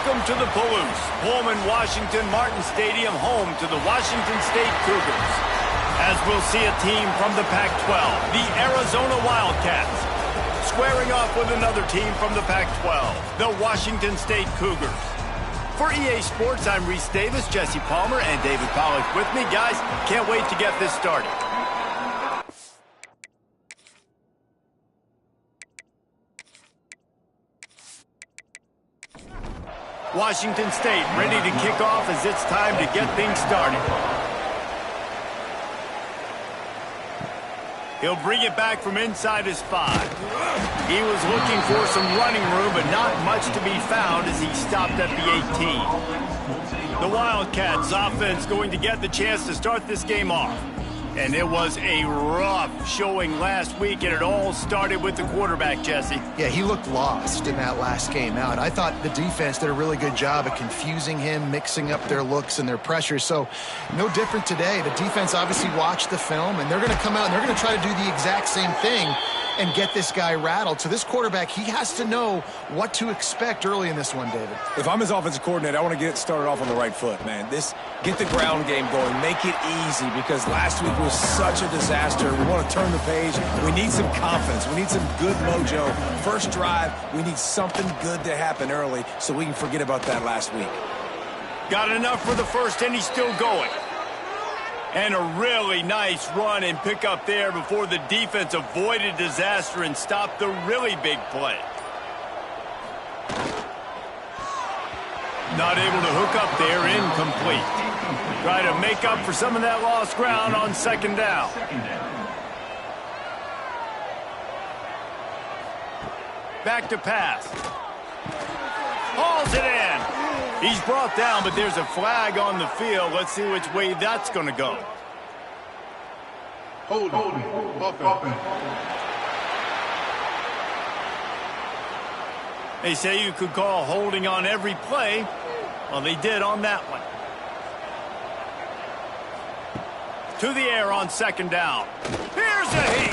Welcome to the Palouse, Pullman Washington Martin Stadium, home to the Washington State Cougars. As we'll see a team from the Pac-12, the Arizona Wildcats, squaring off with another team from the Pac-12, the Washington State Cougars. For EA Sports, I'm Reese Davis, Jesse Palmer, and David Pollack with me. Guys, can't wait to get this started. Washington State ready to kick off as it's time to get things started. He'll bring it back from inside his 5. He was looking for some running room, but not much to be found as he stopped at the 18. The Wildcats offense going to get the chance to start this game off. And it was a rough showing last week, and it all started with the quarterback, Jesse. Yeah, he looked lost in that last game out. I thought the defense did a really good job of confusing him, mixing up their looks and their pressures. So no different today. The defense obviously watched the film, and they're going to come out and they're going to try to do the exact same thing and get this guy rattled. So this quarterback, he has to know what to expect early in this one, David. If I'm his offensive coordinator, I want to get started off on the right foot, man. Get the ground game going. Make it easy, because last week was such a disaster. We want to turn the page. We need some confidence. We need some good mojo. First drive, we need something good to happen early so we can forget about that last week. Got enough for the first, and he's still going. And a really nice run and pick up there before the defense avoided disaster and stopped the really big play. Not able to hook up there, incomplete. Try to make up for some of that lost ground on second down. Back to pass. Hauls it in. He's brought down, but there's a flag on the field. Let's see which way that's going to go. Hold it. They say you could call holding on every play. Well, they did on that one. To the air on second down. Here's a hit.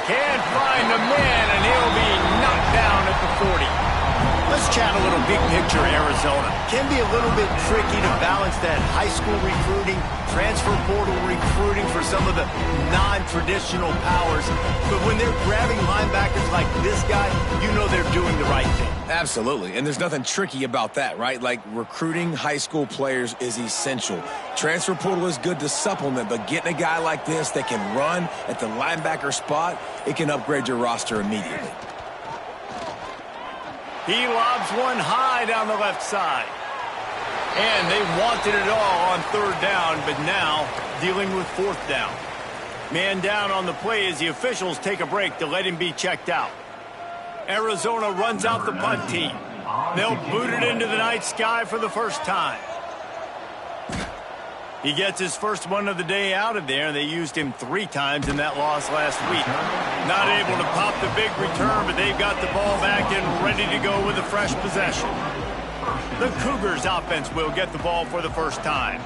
Can't find the man, and he'll be knocked down at the 40. Let's chat a little big picture Arizona. Can be a little bit tricky to balance that high school recruiting, transfer portal recruiting for some of the non-traditional powers. But when they're grabbing linebackers like this guy, you know they're doing the right thing. Absolutely, and there's nothing tricky about that, right? Like, recruiting high school players is essential. Transfer portal is good to supplement, but getting a guy like this that can run at the linebacker spot, it can upgrade your roster immediately. He lobs one high down the left side. And they wanted it all on third down, but now dealing with fourth down. Man down on the play as the officials take a break to let him be checked out. Arizona runs out the punt team. They'll boot it into the night sky for the first time. He gets his first one of the day out of there. They used him 3 times in that loss last week. Not able to pop the big return, but they've got the ball back and ready to go with a fresh possession. The Cougars offense will get the ball for the first time.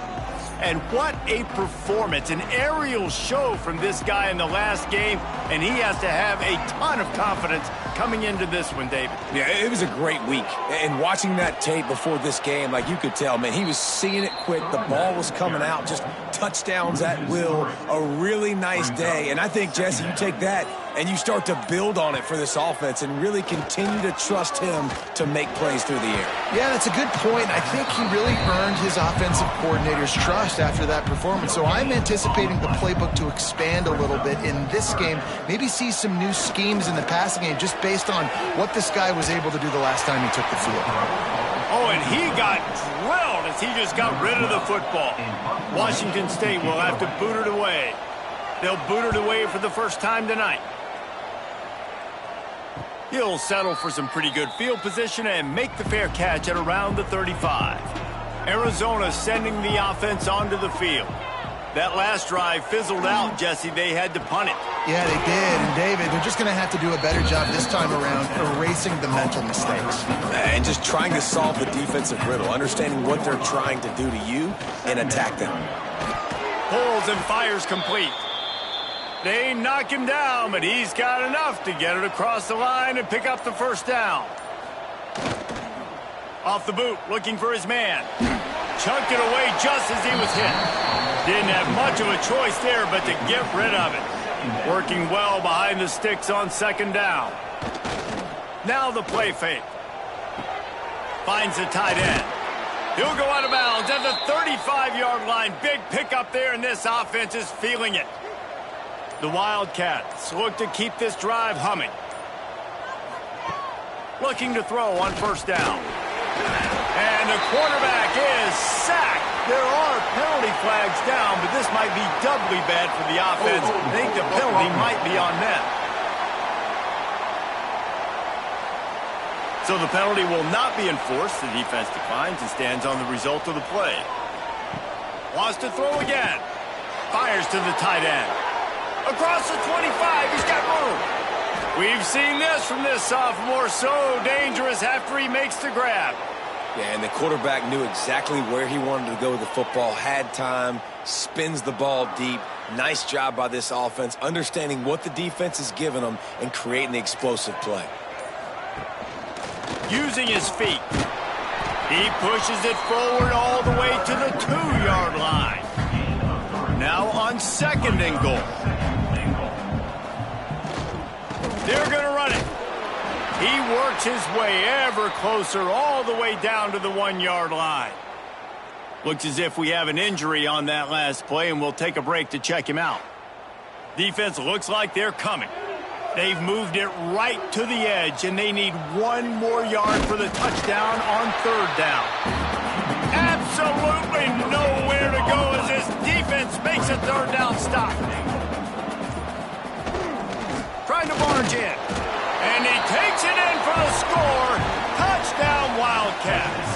And what a performance, an aerial show from this guy in the last game, and he has to have a ton of confidence coming into this one, David. Yeah, it was a great week. And watching that tape before this game, like, you could tell, man, he was seeing it quick. The ball was coming out, just touchdowns at will. A really nice day. And I think, Jesse, you take that and you start to build on it for this offense and really continue to trust him to make plays through the air. Yeah, that's a good point. I think he really earned his offensive coordinator's trust after that performance. So I'm anticipating the playbook to expand a little bit in this game. Maybe see some new schemes in the passing game just based on what this guy was able to do the last time he took the field. Oh, and he got drilled as he just got rid of the football. Washington State will have to boot it away. They'll boot it away for the first time tonight. He'll settle for some pretty good field position and make the fair catch at around the 35. Arizona sending the offense onto the field. That last drive fizzled out, Jesse. They had to punt it. Yeah, they did. And, David, they're just going to have to do a better job this time around erasing the mental mistakes. And just trying to solve the defensive riddle, understanding what they're trying to do to you and attack them. Pulls and fires complete. They knock him down, but he's got enough to get it across the line and pick up the first down. Off the boot, looking for his man. Chunked it away just as he was hit. Didn't have much of a choice there but to get rid of it. Working well behind the sticks on second down. Now the play fake. Finds the tight end. He'll go out of bounds at the 35-yard line. Big pickup there, and this offense is feeling it. The Wildcats look to keep this drive humming. Looking to throw on first down. And the quarterback is sacked. There are penalty flags down, but this might be doubly bad for the offense. I think the penalty might be on them. So the penalty will not be enforced. The defense declines and stands on the result of the play. Wants to throw again. Fires to the tight end. Across the 25, he's got room. We've seen this from this sophomore, so dangerous after he makes the grab. Yeah, and the quarterback knew exactly where he wanted to go with the football, had time, spins the ball deep. Nice job by this offense, understanding what the defense is giving them and creating the explosive play. Using his feet. He pushes it forward all the way to the 2-yard line. Now on second and goal. They're going to run it. He works his way ever closer all the way down to the 1-yard line. Looks as if we have an injury on that last play, and we'll take a break to check him out. Defense looks like they're coming. They've moved it right to the edge, and they need 1 more yard for the touchdown on third down. Absolutely nowhere to go as this defense makes a third down stop. Trying to barge in. And he takes it in for the score. Touchdown, Wildcats.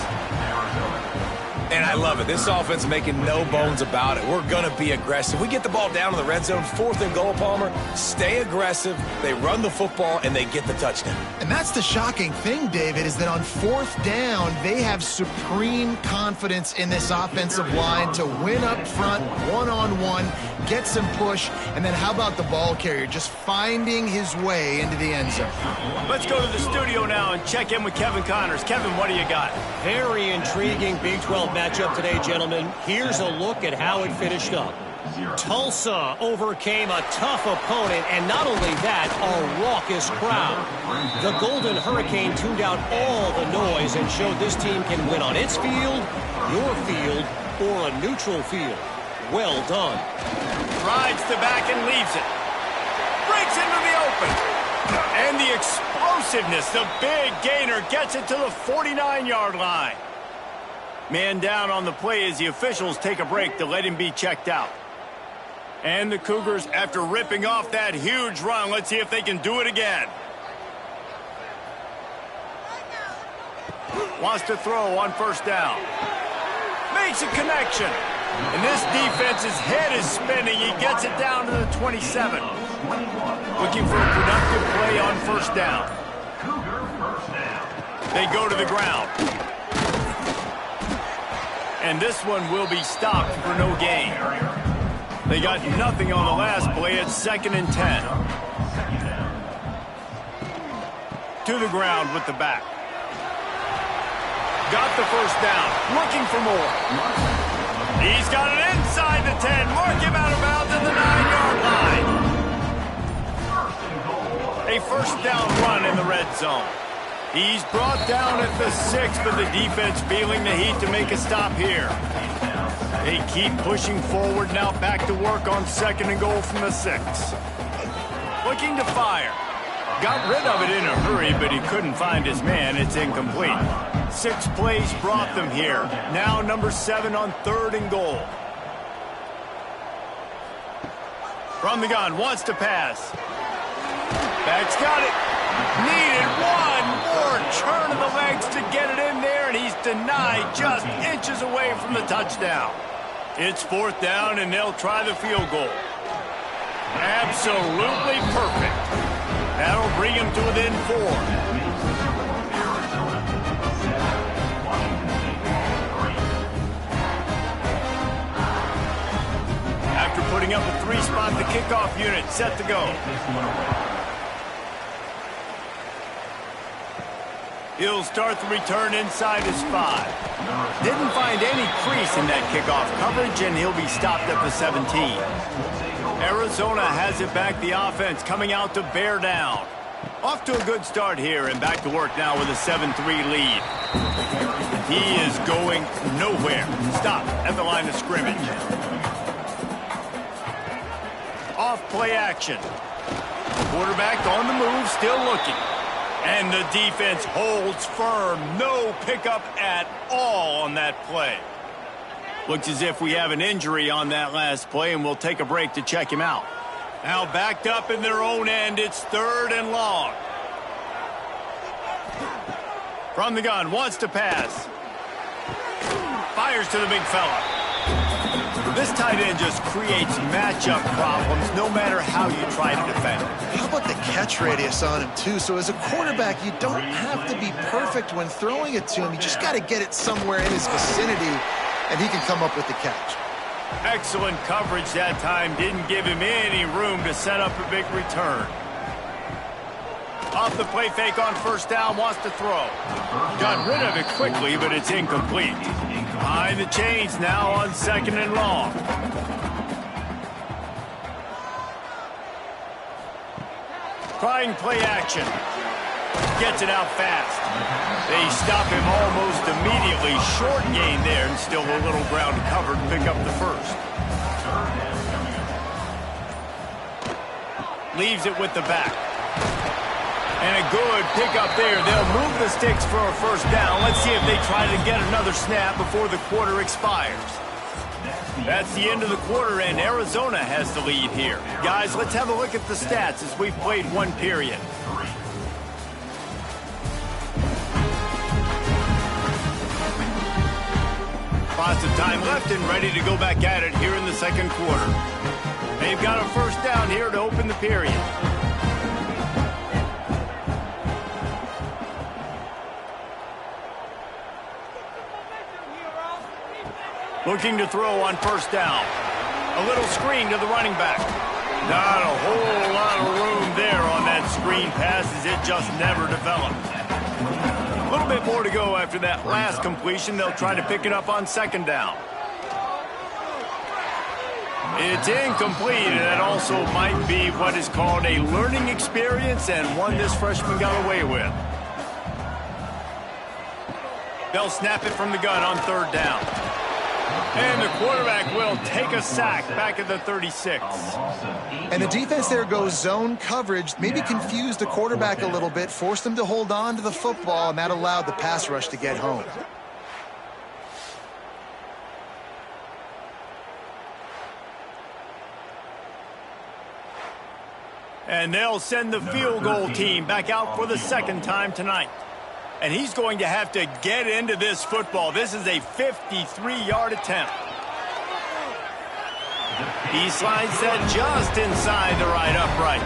And I love it. This offense making no bones about it. We're going to be aggressive. We get the ball down in the red zone, 4th and goal, Palmer. Stay aggressive. They run the football, and they get the touchdown. And that's the shocking thing, David, is that on 4th down, they have supreme confidence in this offensive line to win up front, one-on-one, get some push, and then how about the ball carrier just finding his way into the end zone? Let's go to the studio now and check in with Kevin Connors. Kevin, what do you got? Very intriguing Big 12 matchup today, gentlemen. Here's a look at how it finished up. Tulsa overcame a tough opponent, and not only that, a raucous crowd. The Golden Hurricane tuned out all the noise and showed this team can win on its field, your field, or a neutral field. Well done. Rides the back and leaves it. Breaks into the open. And the explosiveness, the big gainer, gets it to the 49-yard line. Man down on the play as the officials take a break to let him be checked out. And the Cougars, after ripping off that huge run, let's see if they can do it again. Wants to throw on first down. Makes a connection. And this defense's head is spinning. He gets it down to the 27. Looking for a productive play on first down. They go to the ground. And this one will be stopped for no gain. They got nothing on the last play. It's 2nd and 10. To the ground with the back. Got the first down. Looking for more. He's got it inside the 10. Mark him out of bounds at the 9-yard line. A first down run in the red zone. He's brought down at the 6, but the defense feeling the heat to make a stop here. They keep pushing forward now, back to work on 2nd and goal from the 6. Looking to fire. Got rid of it in a hurry, but he couldn't find his man. It's incomplete. 6 plays brought them here. Now number 7 on 3rd and goal. From the gun, wants to pass. Back's got it. Needed one more turn of the legs to get it in there, and he's denied just inches away from the touchdown. It's 4th down, and they'll try the field goal. Absolutely perfect. That'll bring him to within 4. After putting up a 3-spot, the kickoff unit set to go. He'll start the return inside his 5. Didn't find any crease in that kickoff coverage, and he'll be stopped at the 17. Arizona has it back, the offense coming out to bear down. Off to a good start here, and back to work now with a 7-3 lead. He is going nowhere. Stop at the line of scrimmage. Off play action. Quarterback on the move, still looking. And the defense holds firm. No pickup at all on that play. Looks as if we have an injury on that last play, and we'll take a break to check him out. Now backed up in their own end, it's 3rd and long. From the gun, wants to pass. Fires to the big fella. This tight end just creates matchup problems no matter how you try to defend. How about the catch radius on him, too? So as a quarterback, you don't have to be perfect when throwing it to him. You just got to get it somewhere in his vicinity, and he can come up with the catch. Excellent coverage that time. Didn't give him any room to set up a big return. Off the play fake on 1st down, wants to throw. Got rid of it quickly, but it's incomplete. Behind the chains now on 2nd and long. Trying play action. Gets it out fast. They stop him almost immediately. Short gain there, and still a little ground covered. Pick up the 1st. Leaves it with the back. And a good pickup there. They'll move the sticks for a 1st down. Let's see if they try to get another snap before the quarter expires. That's the end of the quarter, and Arizona has the lead here. Guys, let's have a look at the stats as we've played 1 period. Lots of time left and ready to go back at it here in the 2nd quarter. They've got a 1st down here to open the period. Looking to throw on 1st down. A little screen to the running back. Not a whole lot of room there on that screen pass, as it just never developed. A little bit more to go after that last completion. They'll try to pick it up on 2nd down. It's incomplete, and that also might be what is called a learning experience, and one this freshman got away with. They'll snap it from the gun on 3rd down. And the quarterback will take a sack back at the 36. And the defense there goes zone coverage, maybe confused the quarterback a little bit, forced him to hold on to the football, and that allowed the pass rush to get home. And they'll send the field goal team back out for the 2nd time tonight. And he's going to have to get into this football. This is a 53-yard attempt. He slides that just inside the right upright.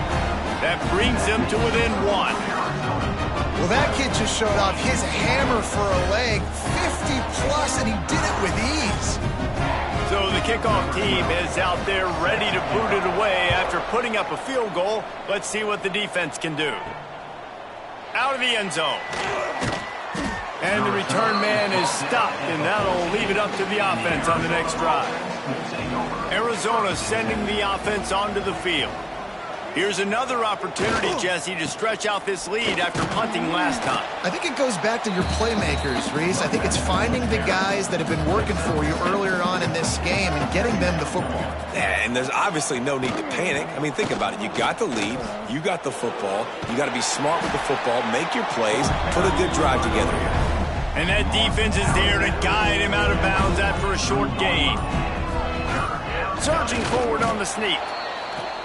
That brings him to within 1. Well, that kid just showed off his hammer for a leg, 50-plus, and he did it with ease. So the kickoff team is out there ready to boot it away after putting up a field goal. Let's see what the defense can do. Out of the end zone. And the return man is stopped, and that'll leave it up to the offense on the next drive. Arizona sending the offense onto the field. Here's another opportunity, Jesse, to stretch out this lead after punting last time. I think it goes back to your playmakers, Reese. I think it's finding the guys that have been working for you earlier on in this game and getting them the football. Yeah, and there's obviously no need to panic. I mean, think about it. You got the lead. You got the football. You got to be smart with the football, make your plays, put a good drive together here. And that defense is there to guide him out of bounds after a short gain. Surging forward on the sneak.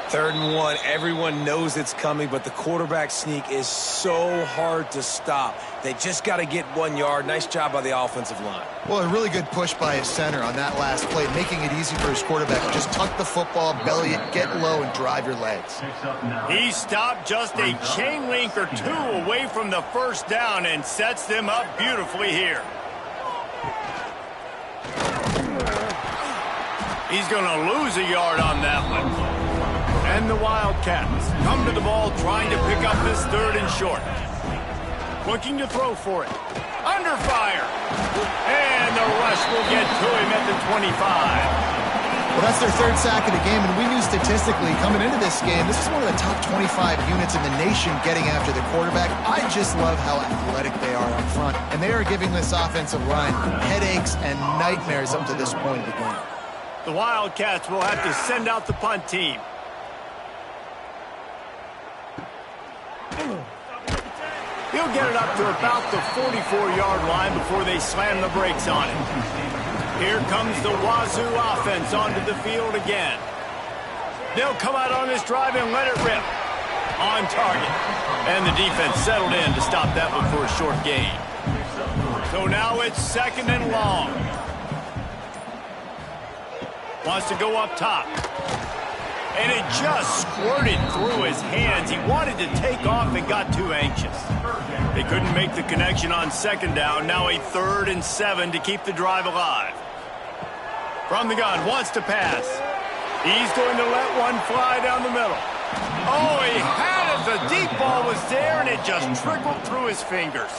3rd and 1, everyone knows it's coming, but the quarterback sneak is so hard to stop. They just got to get 1 yard. Nice job by the offensive line. Well, a really good push by his center on that last play, making it easy for his quarterback to just tuck the football, belly it, get low, and drive your legs. He stopped just a chain link or 2 away from the 1st down and sets them up beautifully here. He's going to lose a yard on that one. And the Wildcats come to the ball trying to pick up this 3rd and short. Looking to throw for it. Under fire. And the rush will get to him at the 25. Well, that's their third sack of the game, and we knew statistically coming into this game, this is one of the top 25 units in the nation getting after the quarterback. I just love how athletic they are up front, and they are giving this offensive line headaches and nightmares up to this point of the game. The Wildcats will have to send out the punt team. He'll get it up to about the 44-yard line before they slam the brakes on it. Here comes the Wazoo offense onto the field again. They'll come out on this drive and let it rip. On target. And the defense settled in to stop that one for a short gain. So now it's 2nd and long. Wants to go up top. And it just squirted through his hands. He wanted to take off and got too anxious. They couldn't make the connection on 2nd down. Now a 3rd and 7 to keep the drive alive. From the gun, wants to pass. He's going to let one fly down the middle. Oh, he had it. The deep ball was there, and it just trickled through his fingers.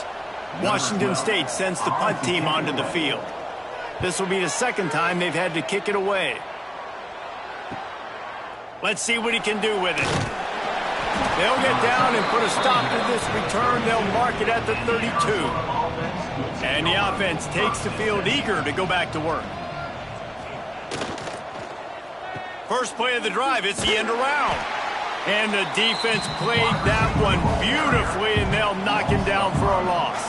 Washington State sends the punt team onto the field. This will be the 2nd time they've had to kick it away. Let's see what he can do with it. They'll get down and put a stop to this return. They'll mark it at the 32. And the offense takes the field eager to go back to work. First play of the drive, it's the end around. And the defense played that one beautifully, and they'll knock him down for a loss.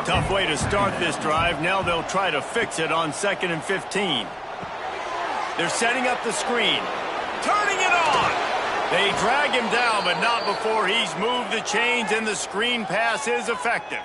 Tough way to start this drive. Now they'll try to fix it on 2nd and 15. They're setting up the screen. Turning it on. They drag him down, but not before he's moved the chains, and the screen pass is effective.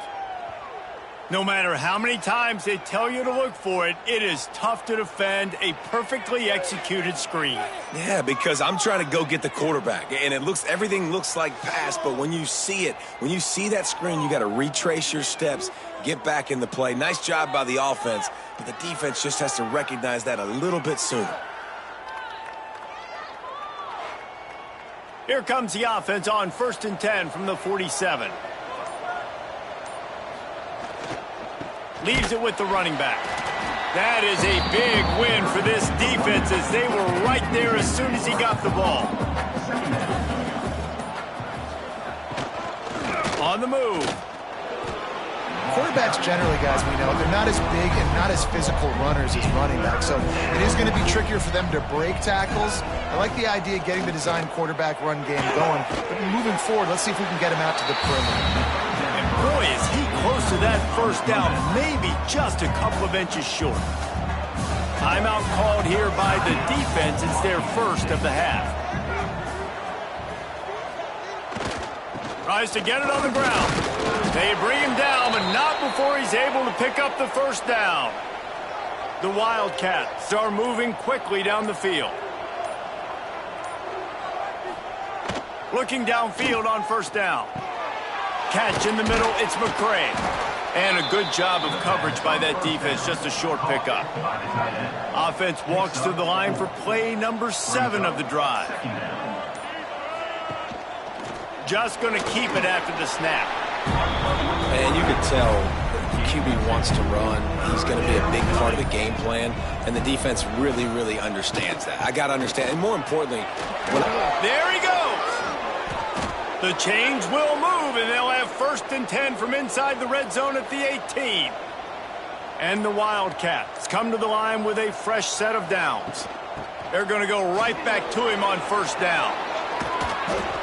No matter how many times they tell you to look for it, it is tough to defend a perfectly executed screen. Yeah, because I'm trying to go get the quarterback, and everything looks like pass, but when you see it, when you see that screen, you got to retrace your steps, get back in the play. Nice job by the offense, but the defense just has to recognize that a little bit sooner. Here comes the offense on 1st and 10 from the 47. Leaves it with the running back. That is a big win for this defense as they were right there as soon as he got the ball. On the move. Quarterbacks generally, guys, we know, they're not as big and not as physical runners as running backs, so it is going to be trickier for them to break tackles. I like the idea of getting the design quarterback run game going, but moving forward, let's see if we can get him out to the perimeter. Boy, is he close to that 1st down, maybe just a couple of inches short. Timeout called here by the defense. It's their 1st of the half. Tries to get it on the ground. They bring him down, but not before he's able to pick up the 1st down. The Wildcats are moving quickly down the field. Looking downfield on 1st down. Catch in the middle, it's McCray. And a good job of coverage by that defense, just a short pickup. Offense walks to the line for play number 7 of the drive. Just going to keep it after the snap. And you can tell the QB wants to run. He's going to be a big part of the game plan, and the defense really, really understands that. I got to understand, and more importantly, there he goes. The chains will move, and they'll have 1st and 10 from inside the red zone at the 18. And the Wildcats come to the line with a fresh set of downs. They're going to go right back to him on 1st down.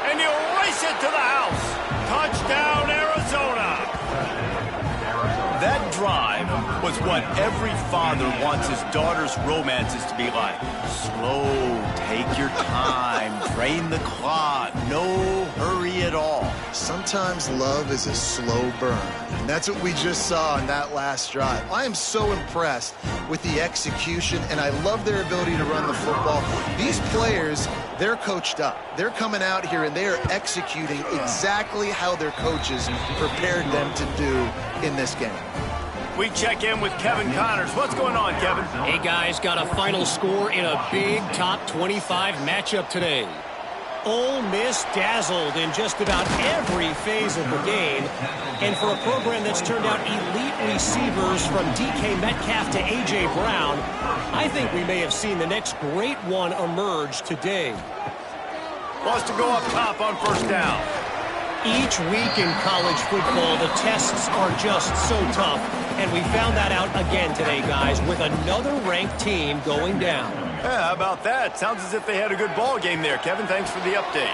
And he'll race it to the house. Touchdown, Arizona. That drive was what every father wants his daughter's romances to be like. Slow, take your time, drain the clock, no hurry at all. Sometimes love is a slow burn, and that's what we just saw in that last drive. I am so impressed with the execution, and I love their ability to run the football. These players, they're coached up. They're coming out here, and they are executing exactly how their coaches prepared them to do in this game. We check in with Kevin Connors. What's going on, Kevin? Hey, guys, got a final score in a big top 25 matchup today. Ole Miss dazzled in just about every phase of the game. And for a program that's turned out elite receivers from DK Metcalf to A.J. Brown, I think we may have seen the next great one emerge today. Wants to go up top on first down. Each week in college football, the tests are just so tough. And we found that out again today, guys, with another ranked team going down. Yeah, how about that? Sounds as if they had a good ball game there. Kevin, thanks for the update.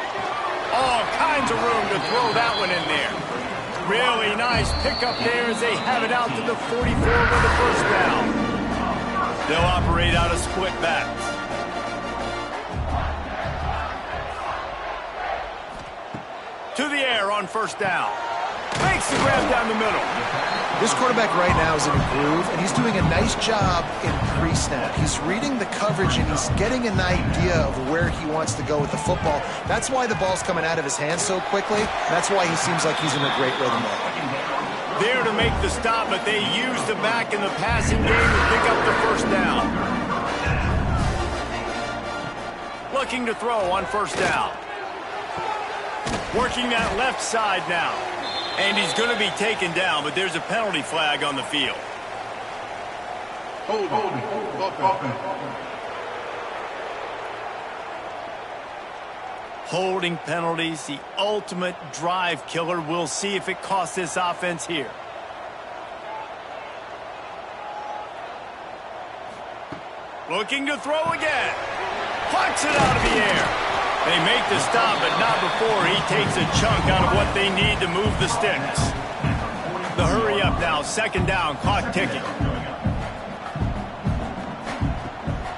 All kinds of room to throw that one in there. Really nice pickup there as they have it out to the 44 with the first down. They'll operate out of split backs. To the air on first down. Makes the grab down the middle. This quarterback right now is in a groove, and he's doing a nice job in pre-snap. He's reading the coverage, and he's getting an idea of where he wants to go with the football. That's why the ball's coming out of his hands so quickly. That's why he seems like he's in a great rhythm there. There to make the stop, but they use the back in the passing game to pick up the first down. Looking to throw on first down. Working that left side now. And he's going to be taken down, but there's a penalty flag on the field. Holding penalties, the ultimate drive killer. We'll see if it costs this offense here. Looking to throw again. Plucks it out of the air. They make the stop, but not before he takes a chunk out of what they need to move the sticks. The hurry up now, second down, clock ticking.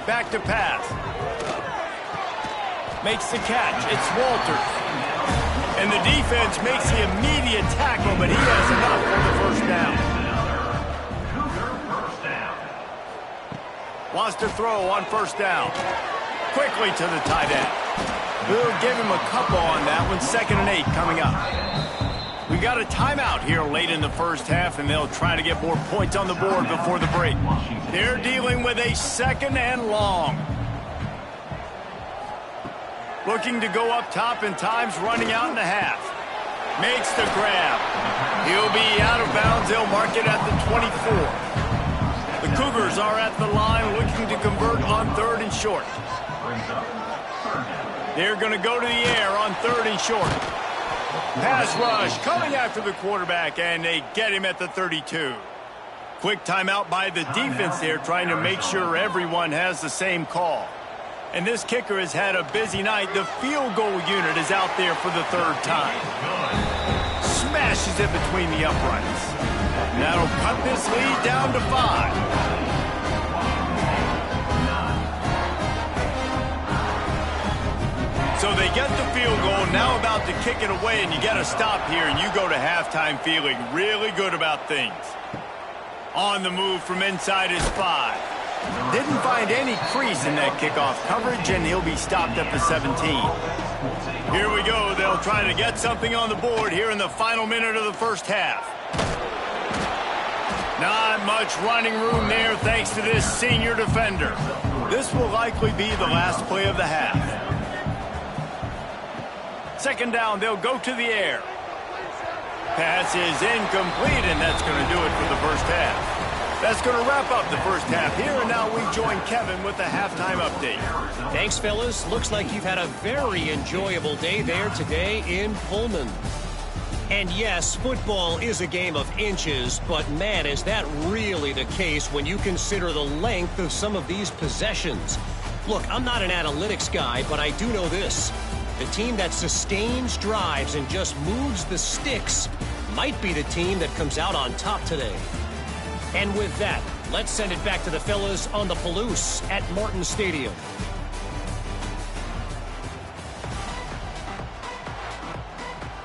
Back to pass. Makes the catch. It's Walters. And the defense makes the immediate tackle, but he has enough for the first down. Wants to throw on first down. Quickly to the tight end. We'll give him a couple on that one. 2nd and 8 coming up. We got a timeout here late in the first half, and they'll try to get more points on the board before the break. They're dealing with a 2nd and long. Looking to go up top, and time's running out in the half. Makes the grab. He'll be out of bounds. They'll mark it at the 24. The Cougars are at the line looking to convert on 3rd and short. They're going to go to the air on 3rd and short. Pass rush coming after the quarterback, and they get him at the 32. Quick timeout by the defense there, trying to make sure everyone has the same call. And this kicker has had a busy night. The field goal unit is out there for the 3rd time. Smashes it between the uprights. And that'll cut this lead down to 5. So they get the field goal, now about to kick it away, and you get a stop here, and you go to halftime feeling really good about things. On the move from inside his 5. Didn't find any crease in that kickoff coverage, and he'll be stopped at the 17. Here we go. They'll try to get something on the board here in the final minute of the first half. Not much running room there thanks to this senior defender. This will likely be the last play of the half. 2nd down, they'll go to the air. Pass is incomplete, and that's going to do it for the first half. That's going to wrap up the first half here, and now we join Kevin with the halftime update. Thanks, fellas. Looks like you've had a very enjoyable day there today in Pullman. And yes, football is a game of inches, but man, is that really the case when you consider the length of some of these possessions. Look, I'm not an analytics guy, but I do know this. The team that sustains drives and just moves the sticks might be the team that comes out on top today. And with that, let's send it back to the fellas on the Palouse at Martin Stadium.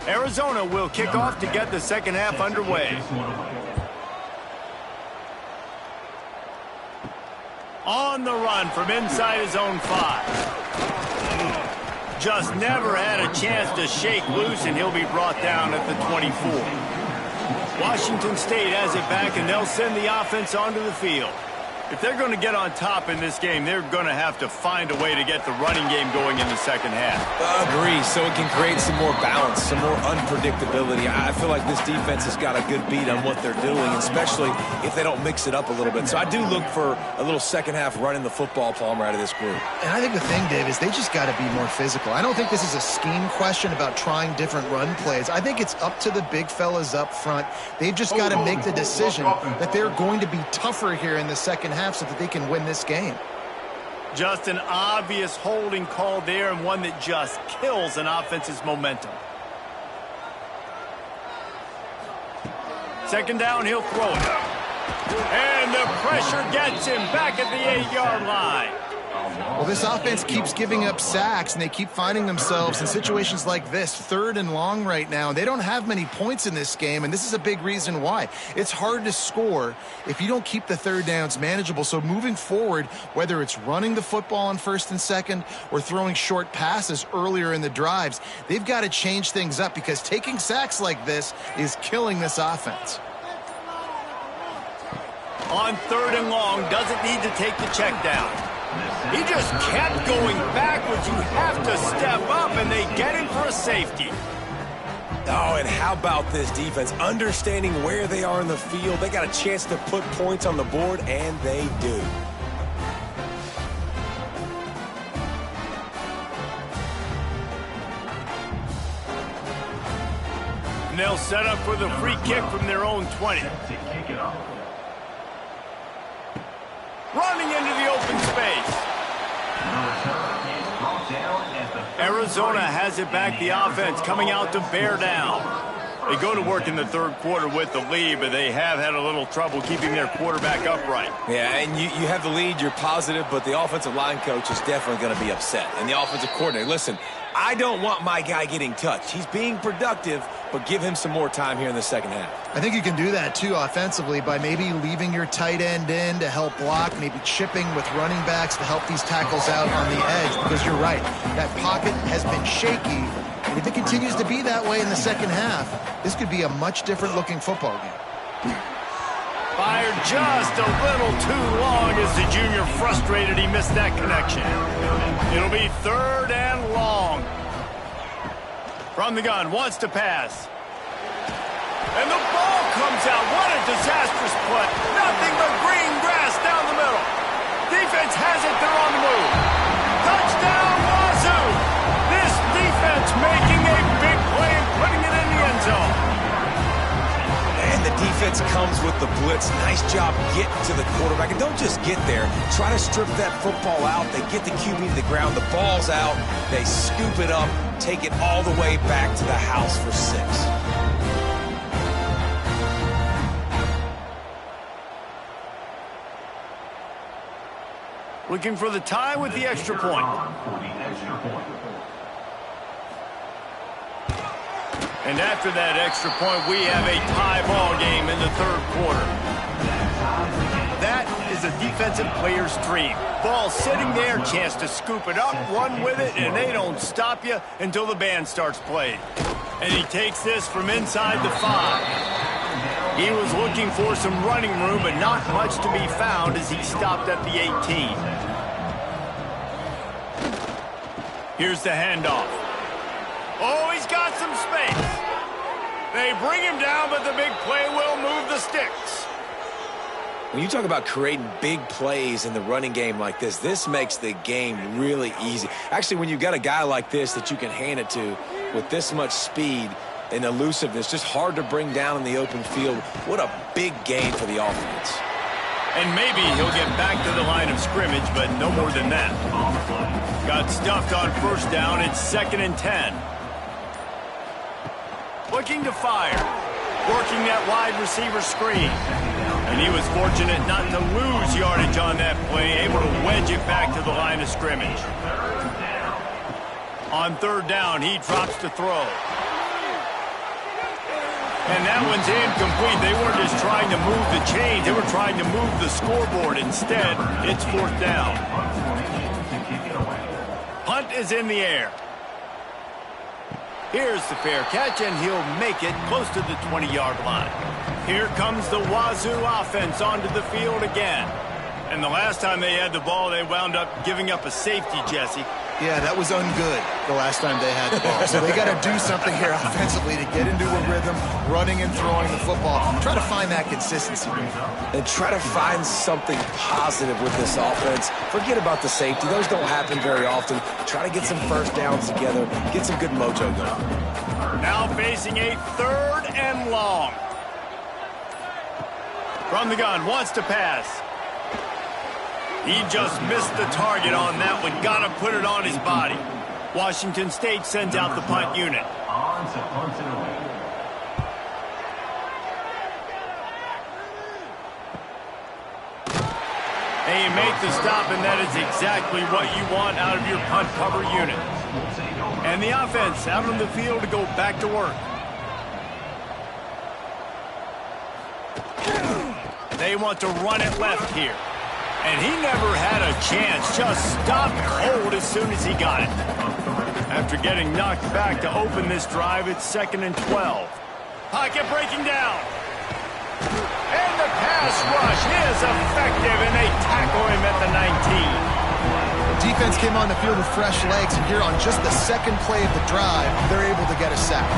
Arizona will kick off to get the second half underway. On the run from inside his own 5. Just never had a chance to shake loose, and he'll be brought down at the 24. Washington State has it back, and they'll send the offense onto the field. If they're going to get on top in this game, they're going to have to find a way to get the running game going in the second half. Agree, so it can create some more balance, some more unpredictability. I feel like this defense has got a good beat on what they're doing, especially if they don't mix it up a little bit. So I do look for a little second half running the football, Palmer, out of this group. And I think the thing, Dave, is they just got to be more physical. I don't think this is a scheme question about trying different run plays. I think it's up to the big fellas up front. They've just got to make the decision that they're going to be tougher here in the second half so that they can win this game. Just an obvious holding call there, and one that just kills an offense's momentum. Second down, he'll throw it. And the pressure gets him back at the 8-yard line. Well, this offense keeps giving up sacks, and they keep finding themselves in situations like this, 3rd and long right now. They don't have many points in this game, and this is a big reason why. It's hard to score if you don't keep the third downs manageable. So moving forward, whether it's running the football on 1st and 2nd or throwing short passes earlier in the drives, they've got to change things up because taking sacks like this is killing this offense. On 3rd and long, doesn't need to take the check down. He just kept going backwards. You have to step up, and they get him for a safety. Oh, and how about this defense? Understanding where they are in the field. They got a chance to put points on the board, and they do. And they'll set up for the free kick from their own 20. Running into the open space. Arizona has it back. The offense coming out to bear down. They go to work in the 3rd quarter with the lead, but they have had a little trouble keeping their quarterback upright. Yeah, and you have the lead, you're positive, but the offensive line coach is definitely going to be upset. And the offensive coordinator, listen, I don't want my guy getting touched. He's being productive, but give him some more time here in the second half. I think you can do that, too, offensively, by maybe leaving your tight end in to help block, maybe chipping with running backs to help these tackles out on the edge, because you're right. That pocket has been shaky, and if it continues to be that way in the second half, this could be a much different-looking football game. Fired just a little too long as the junior frustrated he missed that connection. It'll be 3rd and long. From the gun, wants to pass. And the ball comes out. What a disastrous play. Nothing but green grass down the middle. Defense has it. They're on the move. Touchdown, Wazoo. This defense making a big play and putting it in the end zone. And the defense comes with the blitz. Nice job getting to the quarterback. And don't just get there. Try to strip that football out. They get the QB to the ground. The ball's out. They scoop it up. Take it all the way back to the house for 6. Looking for the tie with the extra point. And after that extra point, we have a tie ball game in the 3rd quarter. That is a defensive player's dream. Ball sitting there, chance to scoop it up, run with it, and they don't stop you until the band starts playing. And he takes this from inside the 5. He was looking for some running room, but not much to be found as he stopped at the 18. Here's the handoff. Oh, he's got some space. They bring him down, but the big play will move the sticks. When you talk about creating big plays in the running game like this, this makes the game really easy. Actually, when you've got a guy like this that you can hand it to with this much speed and elusiveness, just hard to bring down in the open field, what a big gain for the offense. And maybe he'll get back to the line of scrimmage, but no more than that. Got stuffed on 1st down. It's 2nd and 10. Looking to fire. Working that wide receiver screen. And he was fortunate not to lose yardage on that play, able to wedge it back to the line of scrimmage. On 3rd down, he drops to throw. And that one's incomplete. They weren't just trying to move the chains. They were trying to move the scoreboard. Instead, it's 4th down. Punt is in the air. Here's the fair catch, and he'll make it close to the 20-yard line. Here comes the Wazoo offense onto the field again. And the last time they had the ball, they wound up giving up a safety, Jesse. Yeah, that was ungood the last time they had the ball. So they got to do something here offensively to get into a rhythm, running and throwing the football. Try to find that consistency. And try to find something positive with this offense. Forget about the safety. Those don't happen very often. Try to get some first downs together. Get some good mojo going. Now facing a 3rd and long. From the gun, wants to pass. He just missed the target on that one. Got to put it on his body. Washington State sends out the punt unit. And you make the stop, and that is exactly what you want out of your punt cover unit. And the offense out on the field to go back to work. They want to run it left here. And he never had a chance, just stopped cold as soon as he got it. After getting knocked back to open this drive, it's 2nd and 12. Pocket breaking down. And the pass rush is effective, and they tackle him at the 19. Defense came on the field with fresh legs, and here on just the 2nd play of the drive, they're able to get a sack.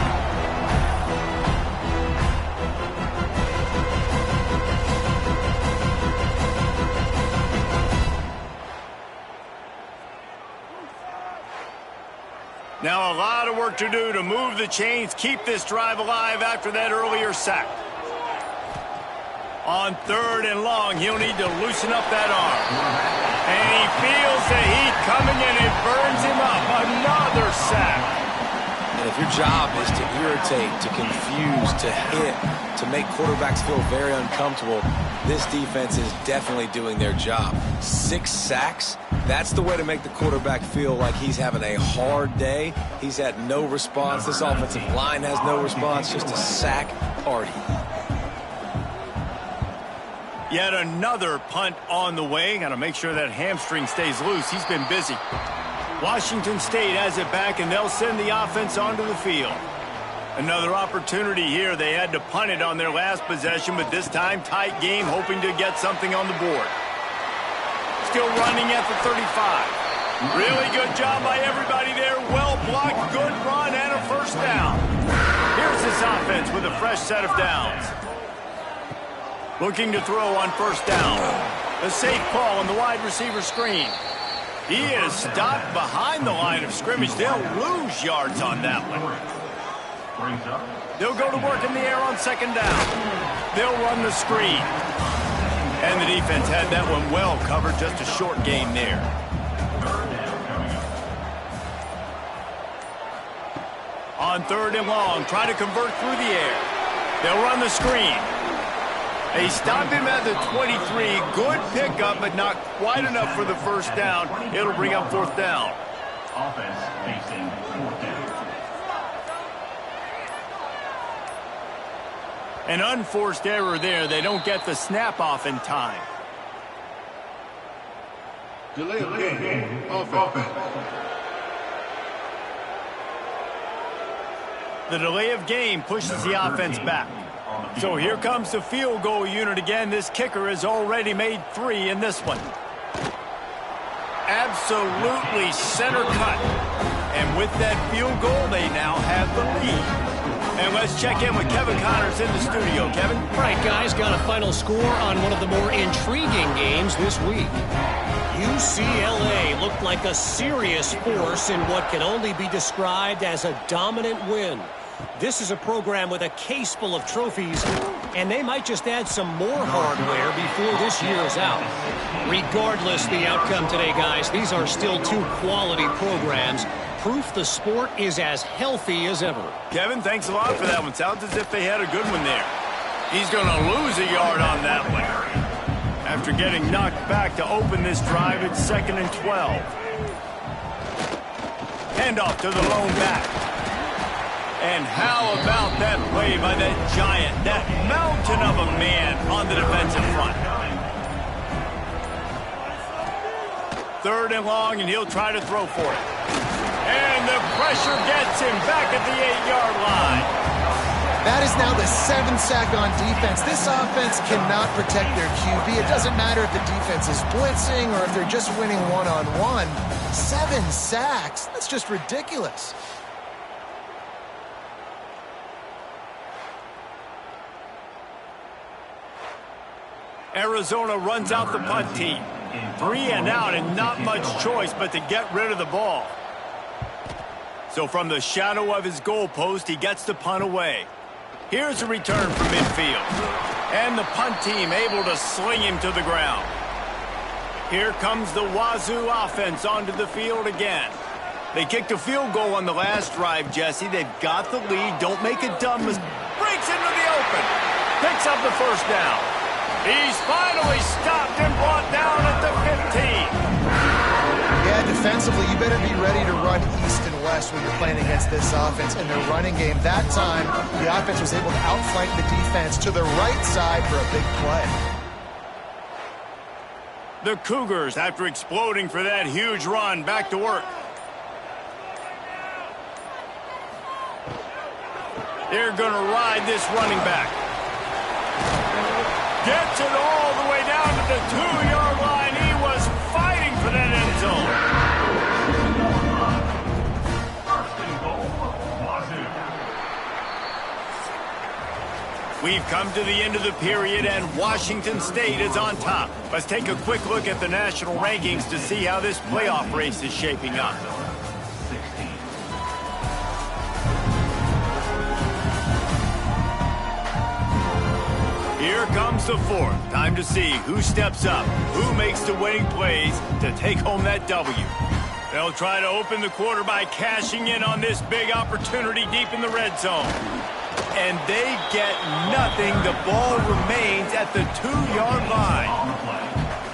Now a lot of work to do to move the chains, keep this drive alive after that earlier sack. On 3rd and long, he'll need to loosen up that arm. And he feels the heat coming and it burns him up. Another sack. And if your job is to irritate, to confuse, to hit, to make quarterbacks feel very uncomfortable, this defense is definitely doing their job. 6 sacks, that's the way to make the quarterback feel like he's having a hard day. He's had no response. This offensive line has no response, just a sack party. Yet another punt on the way. Got to make sure that hamstring stays loose. He's been busy. Washington State has it back, and they'll send the offense onto the field. Another opportunity here. They had to punt it on their last possession, but this time tight game, hoping to get something on the board. Still running at the 35. Really good job by everybody there. Well blocked, good run, and a 1st down. Here's this offense with a fresh set of downs. Looking to throw on 1st down. A safe call on the wide receiver screen. He is stopped behind the line of scrimmage. They'll lose yards on that one. They'll go to work in the air on 2nd down. They'll run the screen. And the defense had that one well covered. Just a short gain there. On 3rd and long, try to convert through the air. They'll run the screen. They stop him at the 23. Good pickup, but not quite enough for the 1st down. It'll bring up 4th down. Offense facing 4th down. An unforced error there. They don't get the snap off in time. Delay of game. Offense. The delay of game pushes the offense back. So here comes the field goal unit again. This kicker has already made 3 in this one. Absolutely center cut. And with that field goal, they now have the lead. And let's check in with Kevin Connors in the studio. Kevin? All right, guys, got a final score on one of the more intriguing games this week. UCLA looked like a serious force in what can only be described as a dominant win. This is a program with a case full of trophies, and they might just add some more hardware before this year is out. Regardless the outcome today, guys, these are still 2 quality programs. Proof the sport is as healthy as ever. Kevin, thanks a lot for that one. Sounds as if they had a good one there. He's going to lose a yard on that one. After getting knocked back to open this drive, it's 2nd and 12. Handoff to the lone back. And how about that play by that giant, that mountain of a man on the defensive front. 3rd and long, and he'll try to throw for it. And the pressure gets him back at the 8-yard line. That is now the 7th sack on defense. This offense cannot protect their QB. It doesn't matter if the defense is blitzing or if they're just winning one-on-one. 7 sacks? That's just ridiculous. Arizona runs out the punt team. 3 and out and not much choice but to get rid of the ball. So from the shadow of his goalpost, he gets the punt away. Here's a return from midfield. And the punt team able to sling him to the ground. Here comes the Wazoo offense onto the field again. They kicked a field goal on the last drive, Jesse. They've got the lead. Don't make a dumb mistake. Breaks into the open. Picks up the first down. He's finally stopped and brought down at the 15. Yeah, defensively, you better be ready to run east and west when you're playing against this offense. In their running game, that time, the offense was able to outflank the defense to the right side for a big play. The Cougars, after exploding for that huge run, back to work. They're going to ride this running back. Gets it all the way down to the 2-yard line. He was fighting for that end zone. We've come to the end of the period, and Washington State is on top. Let's take a quick look at the national rankings to see how this playoff race is shaping up. Here comes the 4th. Time to see who steps up, who makes the winning plays to take home that W. They'll try to open the quarter by cashing in on this big opportunity deep in the red zone. And they get nothing. The ball remains at the 2-yard line.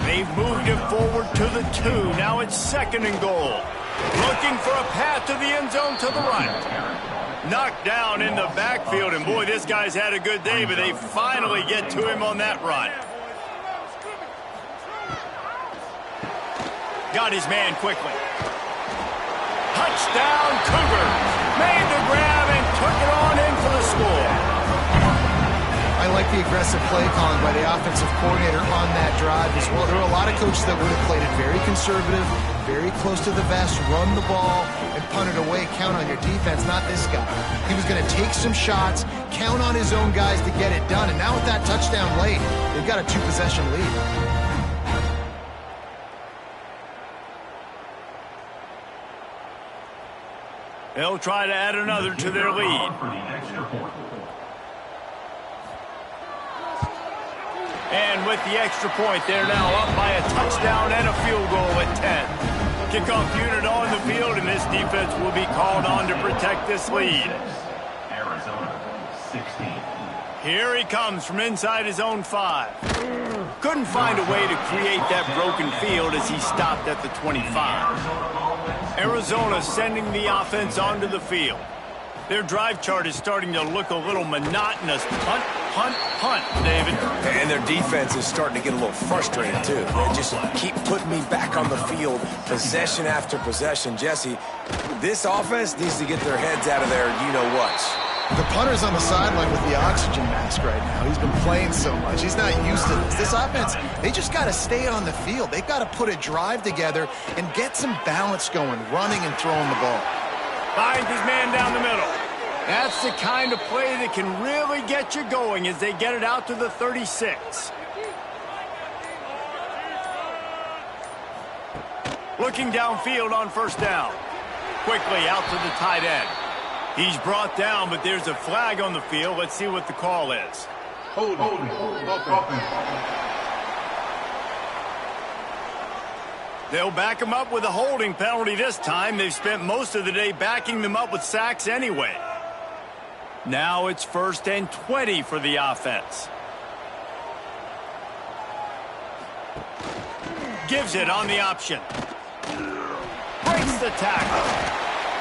They've moved it forward to the 2. Now it's 2nd and goal. Looking for a path to the end zone to the right. Knocked down in the backfield, and boy, this guy's had a good day, but they finally get to him on that run. Got his man quickly. Touchdown, Cougars. Made the grab and took it on in for the score. I like the aggressive play calling by the offensive coordinator on that drive as well. There were a lot of coaches that would have played it very conservative, very close to the vest, run the ball, and punt it away. Count on your defense, not this guy. He was going to take some shots, count on his own guys to get it done. And now with that touchdown late, they've got a 2-possession lead. They'll try to add another to their lead. And with the extra point, they're now up by a touchdown and a field goal at 10. Kickoff unit on the field, and this defense will be called on to protect this lead. Arizona, 16. Here he comes from inside his own 5. Couldn't find a way to create that broken field as he stopped at the 25. Arizona sending the offense onto the field. Their drive chart is starting to look a little monotonous. Punt, punt, punt, David. And their defense is starting to get a little frustrated, too. They just keep putting me back on the field, possession after possession. Jesse, this offense needs to get their heads out of there, you-know-whats. The punter's on the sideline with the oxygen mask right now. He's been playing so much. He's not used to this. This offense, they just got to stay on the field. They've got to put a drive together and get some balance going, running and throwing the ball. Finds his man down the middle. That's the kind of play that can really get you going as they get it out to the 36. Looking downfield on first down. Quickly out to the tight end. He's brought down, but there's a flag on the field. Let's see what the call is. Holding. They'll back him up with a holding penalty this time. They've spent most of the day backing them up with sacks anyway. Now it's 1st and 20 for the offense. Gives it on the option. Breaks the tackle.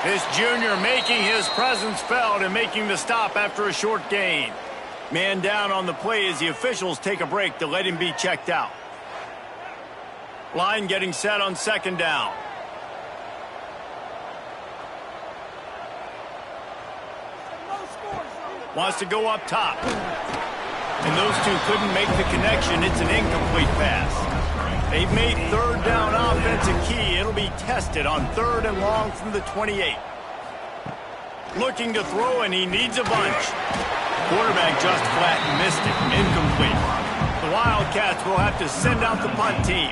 This junior making his presence felt and making the stop after a short gain. Man down on the play as the officials take a break to let him be checked out. Line getting set on 2nd down. Wants to go up top. And those two couldn't make the connection. It's an incomplete pass. They've made third down offense a key. It'll be tested on 3rd and long from the 28. Looking to throw, and he needs a bunch. Quarterback just flat missed it. Incomplete. The Wildcats will have to send out the punt team.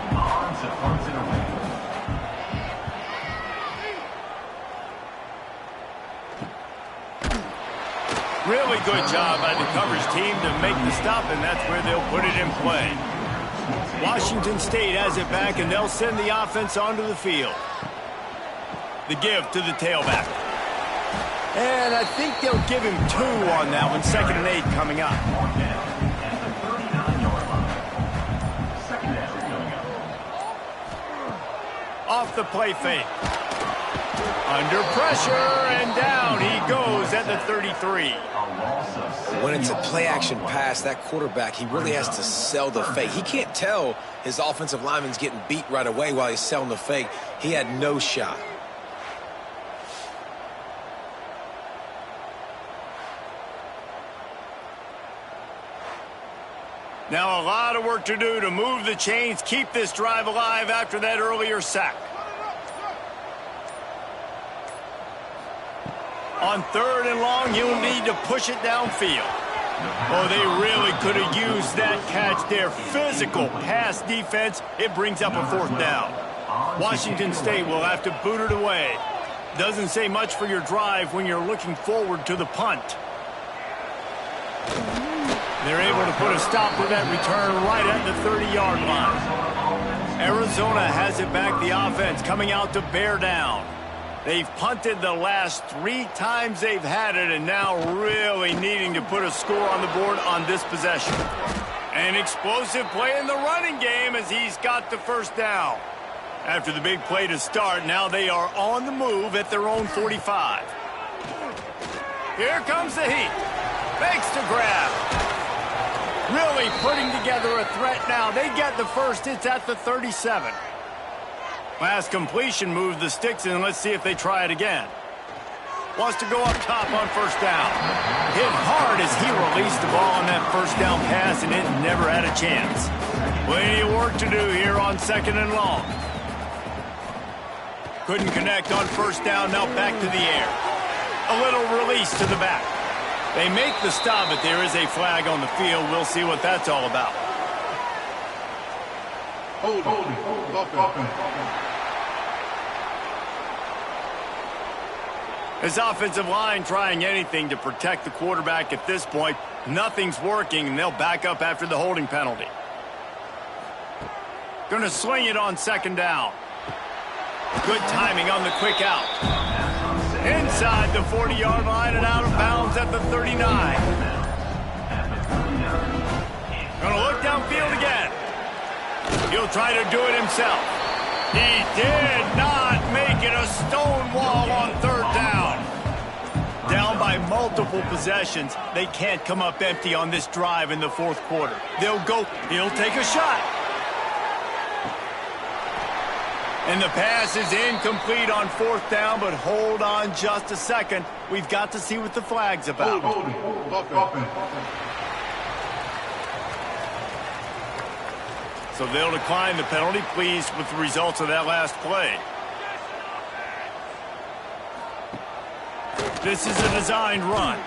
Really good job by the coverage team to make the stop, and that's where they'll put it in play. Washington State has it back, and they'll send the offense onto the field. The give to the tailback. And I think they'll give him 2 on that one. 2nd and 8 coming up. Off the play fake. Under pressure, and down he goes at the 33. When it's a play-action pass, that quarterback, he really has to sell the fake. He can't tell his offensive lineman's getting beat right away while he's selling the fake. He had no shot. Now a lot of work to do to move the chains, keep this drive alive after that earlier sack. On 3rd and long, you'll need to push it downfield. Oh, they really could have used that catch there. Physical pass defense. It brings up a 4th down. Washington State will have to boot it away. Doesn't say much for your drive when you're looking forward to the punt. They're able to put a stop to that return right at the 30-yard line. Arizona has it back, the offense coming out to bear down. They've punted the last 3 times they've had it, and now really needing to put a score on the board on this possession. An explosive play in the running game as he's got the 1st down. After the big play to start, now they are on the move at their own 45. Here comes the heat. Fakes to grab. Really putting together a threat now. They get the 1st. It's at the 37. Last completion moved the sticks, and let's see if they try it again. Wants to go up top on 1st down. Hit hard as he released the ball on that 1st down pass, and it never had a chance. Plenty of work to do here on 2nd and long. Couldn't connect on 1st down, now back to the air. A little release to the back. They make the stop, but there is a flag on the field. We'll see what that's all about. Hold. His offensive line trying anything to protect the quarterback at this point. Nothing's working, and they'll back up after the holding penalty. Going to swing it on 2nd down. Good timing on the quick out. Inside the 40-yard line and out of bounds at the 39. Going to look downfield again. He'll try to do it himself. He did not make it. A stone wall on 3rd down. Down by multiple possessions. They can't come up empty on this drive in the 4th quarter. They'll go. He'll take a shot. And the pass is incomplete on 4th down, but hold on just a second. We've got to see what the flag's about. So they'll decline the penalty, pleased with the results of that last play. This is a designed run,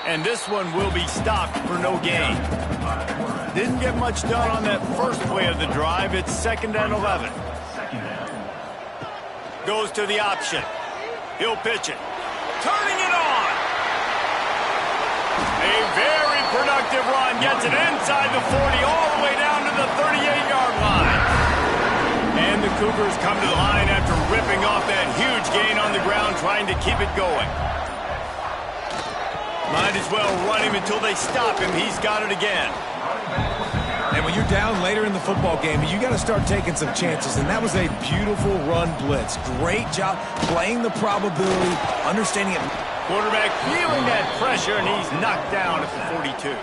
and this one will be stopped for no gain. Didn't get much done on that first play of the drive. It's 2nd and 11. Goes to the option. He'll pitch it. Turning it on. A very productive run. Gets it inside the 40 all the way down to the 38-yard line. And the Cougars come to the line after ripping off that huge gain on the ground, trying to keep it going. Might as well run him until they stop him. He's got it again. And when you're down later in the football game, you got to start taking some chances. And that was a beautiful run blitz. Great job playing the probability, understanding it. Quarterback feeling that pressure, and he's knocked down at the 42.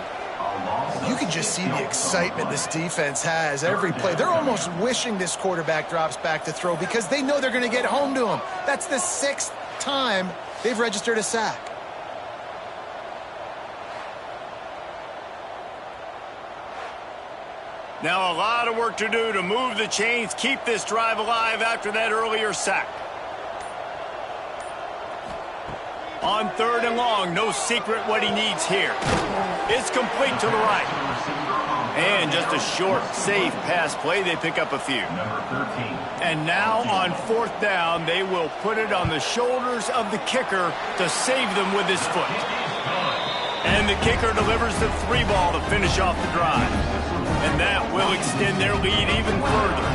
You can just see the excitement this defense has every play. They're almost wishing this quarterback drops back to throw because they know they're going to get home to him. That's the 6th time they've registered a sack. Now a lot of work to do to move the chains, keep this drive alive after that earlier sack. On 3rd and long, no secret what he needs here. It's complete to the right. And just a short, safe pass play. They pick up a few. And now on 4th down, they will put it on the shoulders of the kicker to save them with his foot. And the kicker delivers the 3 ball to finish off the drive. And that will extend their lead even further.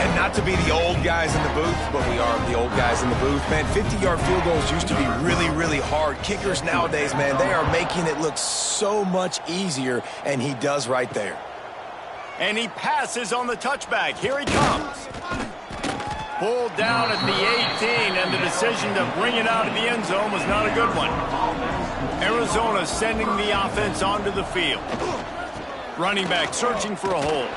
And not to be the old guys in the booth, but we are the old guys in the booth. Man, 50-yard field goals used to be really, really hard. Kickers nowadays, man, they are making it look so much easier, and he does right there. And he passes on the touchback. Here he comes. Pulled down at the 18, and the decision to bring it out of the end zone was not a good one. Arizona sending the offense onto the field. Running back searching for a hole.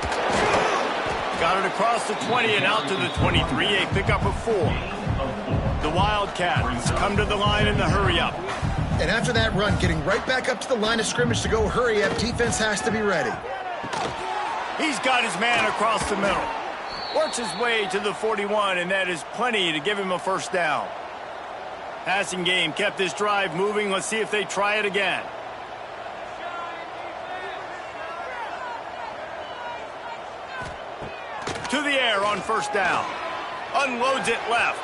Got it across the 20 and out to the 23. A pickup of 4. The Wildcats come to the line in the hurry-up. And after that run, getting right back up to the line of scrimmage to go hurry up, defense has to be ready. He's got his man across the middle. Works his way to the 41, and that is plenty to give him a 1st down. Passing game kept this drive moving. Let's see if they try it again. To the air on 1st down. Unloads it left.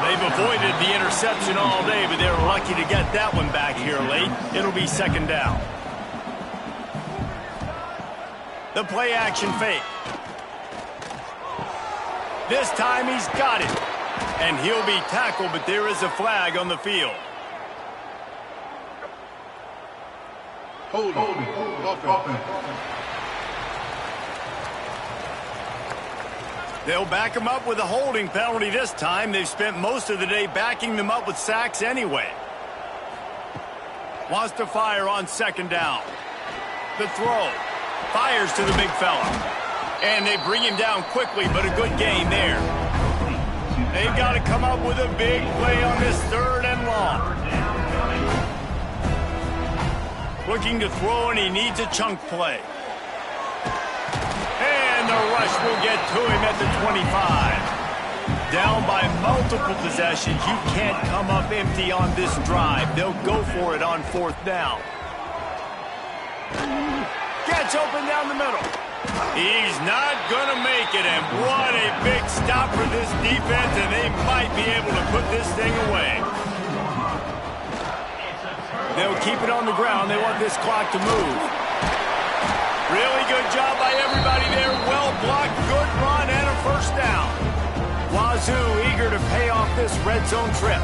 They've avoided the interception all day, but they're lucky to get that one back here late. It'll be 2nd down. The play action fake. This time he's got it. And he'll be tackled, but there is a flag on the field. Hold on. They'll back him up with a holding penalty this time. They've spent most of the day backing them up with sacks anyway. Wants to fire on 2nd down. The throw. Fires to the big fella. And they bring him down quickly, but a good gain there. They've got to come up with a big play on this 3rd and long. Looking to throw, and he needs a chunk play. And the rush will get to him at the 25. Down by multiple possessions. You can't come up empty on this drive. They'll go for it on 4th down. Gets open down the middle. He's not going to make it, and what a big stop for this defense, and they might be able to put this thing away. They'll keep it on the ground. They want this clock to move. Really good job by everybody there. Well blocked, good run, and a 1st down. Wazoo eager to pay off this red zone trip.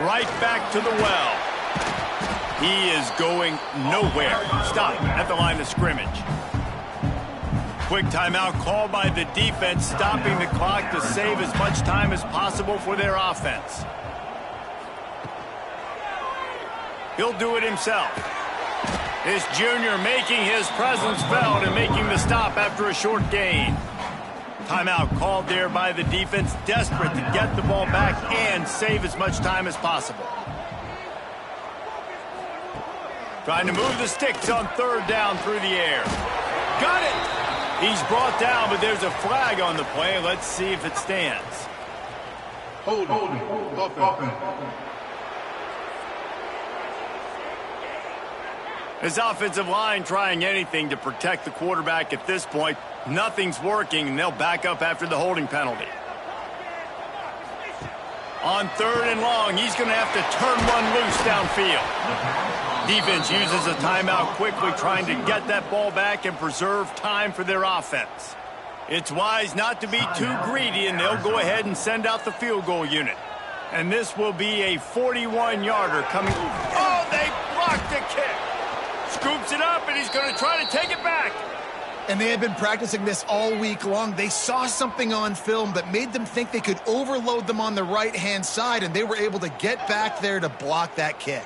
Right back to the well. He is going nowhere. Stop at the line of scrimmage. Quick timeout called by the defense, stopping the clock to save as much time as possible for their offense. He'll do it himself. This junior making his presence felt and making the stop after a short gain. Timeout called there by the defense, desperate to get the ball back and save as much time as possible. Trying to move the sticks on 3rd down through the air. Got it! He's brought down, but there's a flag on the play. Let's see if it stands. Hold on. His offensive line trying anything to protect the quarterback at this point. Nothing's working, and they'll back up after the holding penalty. On 3rd and long, he's going to have to turn one loose downfield. Defense uses a timeout quickly, trying to get that ball back and preserve time for their offense. It's wise not to be too greedy, and they'll go ahead and send out the field goal unit. And this will be a 41-yarder coming. Oh, they blocked the kick. Scoops it up, and he's going to try to take it back. And they had been practicing this all week long. They saw something on film that made them think they could overload them on the right-hand side, and they were able to get back there to block that kick.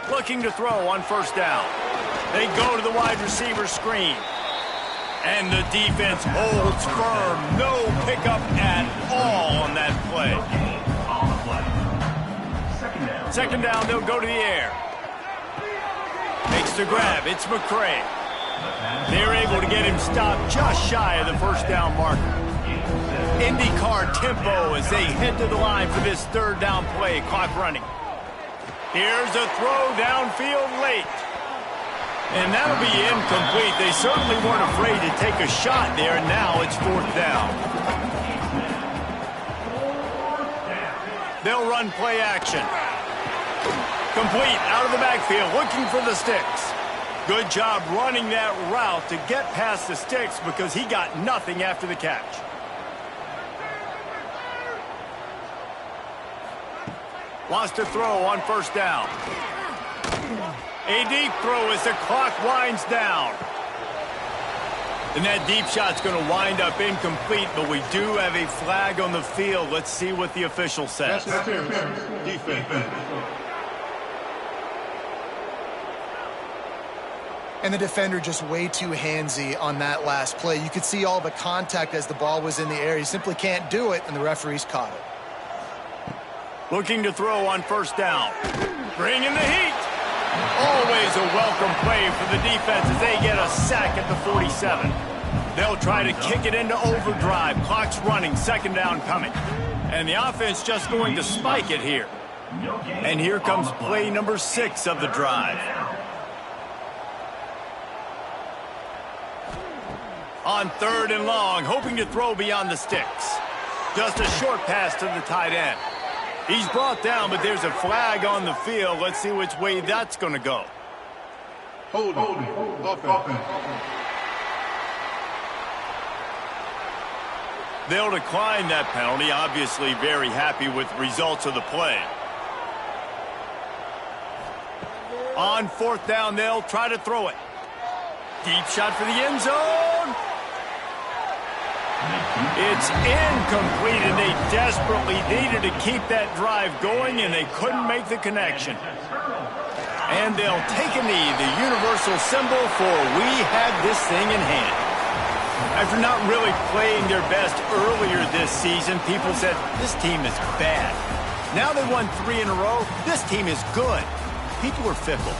Looking to throw on 1st down. They go to the wide receiver screen. And the defense holds firm. No pickup at all on that play. second down, they'll go to the air. Makes the grab. It's McCray. They're able to get him stopped just shy of the first down marker. IndyCar tempo as they head to the line for this third down play. Clock running. Here's a throw downfield late. And that'll be incomplete. They certainly weren't afraid to take a shot there, and now it's fourth down. They'll run play action. Complete out of the backfield, looking for the sticks. Good job running that route to get past the sticks because he got nothing after the catch. Wants to throw on first down. A deep throw as the clock winds down. And that deep shot's going to wind up incomplete, but we do have a flag on the field. Let's see what the official says. Defense. And the defender just way too handsy on that last play. You could see all the contact as the ball was in the air. He simply can't do it, and the referee's caught it. Looking to throw on first down. Bringing the heat. Always a welcome play for the defense as they get a sack at the 47. They'll try to kick it into overdrive. Clock's running, second down coming. And the offense just going to spike it here. And here comes play number 6 of the drive. On third and long, hoping to throw beyond the sticks. Just a short pass to the tight end. He's brought down, but there's a flag on the field. Let's see which way that's going to go. Holding. Offense. They'll decline that penalty. Obviously very happy with the results of the play. On fourth down, they'll try to throw it. Deep shot for the end zone. It's incomplete, and they desperately needed to keep that drive going, and they couldn't make the connection. And they'll take a knee, the universal symbol for we have this thing in hand. After not really playing their best earlier this season, people said, this team is bad. Now they won 3 in a row. This team is good. People are fickle.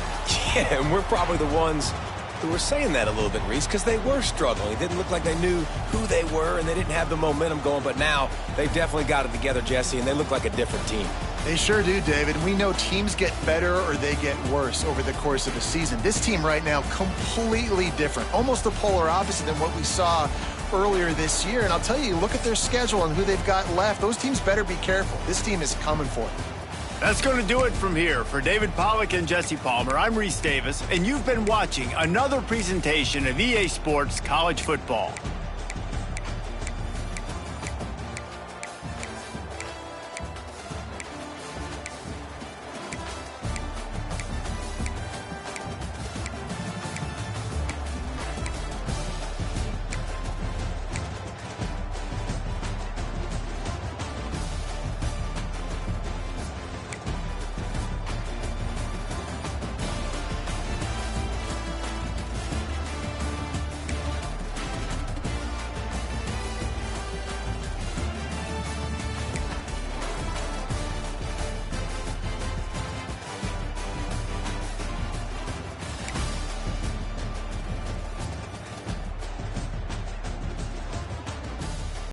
Yeah, and we're probably the ones who were saying that a little bit, Reese, because they were struggling. It didn't look like they knew who they were, and they didn't have the momentum going. But now they've definitely got it together, Jesse, and they look like a different team. They sure do, David. We know teams get better or they get worse over the course of a season. This team right now, completely different. Almost the polar opposite than what we saw earlier this year. And I'll tell you, look at their schedule and who they've got left. Those teams better be careful. This team is coming for it. That's going to do it from here. For David Pollack and Jesse Palmer, I'm Reese Davis, and you've been watching another presentation of EA Sports College Football.